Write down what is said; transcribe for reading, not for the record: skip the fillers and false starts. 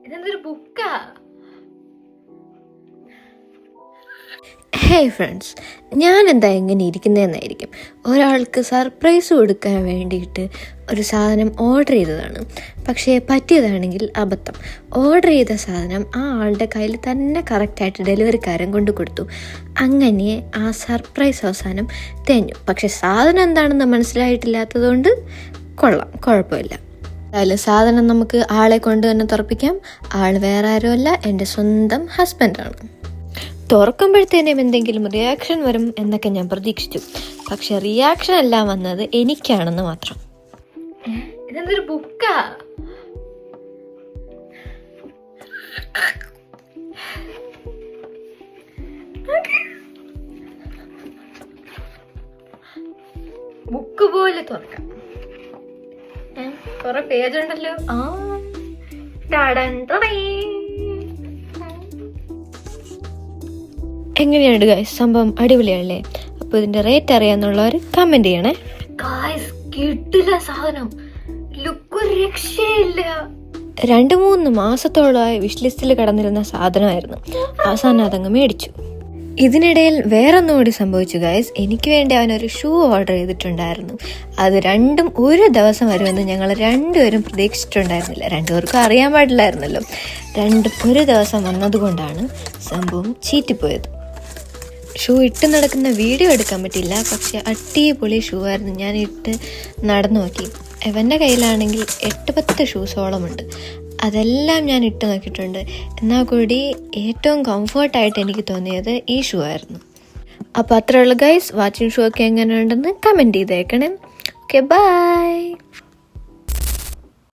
ഇതെന്തൊരു ബുക്കാ? ഹേ ഫ്രണ്ട്സ്, ഞാൻ എന്താ എങ്ങനെ ഇരിക്കുന്നതെന്നായിരിക്കും. ഒരാൾക്ക് സർപ്രൈസ് കൊടുക്കാൻ വേണ്ടിയിട്ട് ഒരു സാധനം ഓർഡർ ചെയ്തതാണ്. പക്ഷേ പറ്റിയതാണെങ്കിൽ അബദ്ധം. ഓർഡർ ചെയ്ത സാധനം ആ ആളുടെ കയ്യിൽ തന്നെ കറക്റ്റായിട്ട് ഡെലിവറിക്കാരൻ കൊണ്ടു കൊടുത്തു. അങ്ങനെ ആ സർപ്രൈസ് അവസാനം തേഞ്ഞു. പക്ഷെ സാധനം എന്താണെന്ന് മനസ്സിലായിട്ടില്ലാത്തതുകൊണ്ട് കുഴപ്പമില്ല. അതിൽ സാധനം നമുക്ക് ആളെ കൊണ്ട് തന്നെ തുറപ്പിക്കാം. ആൾ വേറെ ആരുമല്ല, എൻ്റെ സ്വന്തം ഹസ്ബൻഡാണ്. തുറക്കുമ്പോഴത്തേനും എന്തെങ്കിലും റിയാക്ഷൻ വരും എന്നൊക്കെ ഞാൻ പ്രതീക്ഷിച്ചു. പക്ഷെ റിയാക്ഷൻ എല്ലാം വന്നത് എനിക്കാണെന്ന് മാത്രം. ഇതെന്തൊരു ബുക്കാ? ബുക്ക് പോലെ തുറക്കാം. കൊറേ പേജുണ്ടല്ലോ. എങ്ങനെയുണ്ട് ഗൈസ്? സംഭവം അടിപൊളിയല്ലേ? അപ്പോൾ ഇതിൻ്റെ റേറ്റ് അറിയാന്നുള്ളവർ കമൻറ്റ് ചെയ്യണേ. കിട്ടില്ല സാധനം, ലുക്ക് രക്ഷയില്ല. 2-3 മാസത്തോളമായി വിഷ് ലിസ്റ്റിൽ കടന്നിരുന്ന സാധനമായിരുന്നു. അവസാനം അതങ്ങ് മേടിച്ചു. ഇതിനിടയിൽ വേറൊന്നുകൂടി സംഭവിച്ചു ഗൈസ്. എനിക്ക് വേണ്ടി അവനൊരു ഷൂ ഓർഡർ ചെയ്തിട്ടുണ്ടായിരുന്നു. അത് രണ്ടും ഒരു ദിവസം വരുമെന്ന് ഞങ്ങൾ രണ്ടുപേരും പ്രതീക്ഷിച്ചിട്ടുണ്ടായിരുന്നില്ല. രണ്ടുപേർക്കും അറിയാൻ പാടില്ലായിരുന്നല്ലോ. രണ്ടും ഒരു ദിവസം വന്നതുകൊണ്ടാണ് സംഭവം ചീറ്റിപ്പോയത്. ഷൂ ഇട്ട് നടക്കുന്ന വീഡിയോ എടുക്കാൻ പറ്റില്ല. പക്ഷെ അടിപൊളി ഷൂ ആയിരുന്നു. ഞാൻ ഇട്ട് നടന്നു നോക്കി. ഇവൻ്റെ കയ്യിലാണെങ്കിൽ 8-10 ഷൂസോളമുണ്ട്. അതെല്ലാം ഞാൻ ഇട്ട് നോക്കിയിട്ടുണ്ട്. എന്നാൽ കൂടി ഏറ്റവും കംഫർട്ടായിട്ട് എനിക്ക് തോന്നിയത് ഈ ഷൂ ആയിരുന്നു. അപ്പോൾ അത്രേ ഉള്ളൂ ഗൈസ്. വാച്ചിങ് ഷൂ ഒക്കെ എങ്ങനെയുണ്ടെന്ന് കമൻറ്റ് ചെയ്തേക്കണം. Okay, by.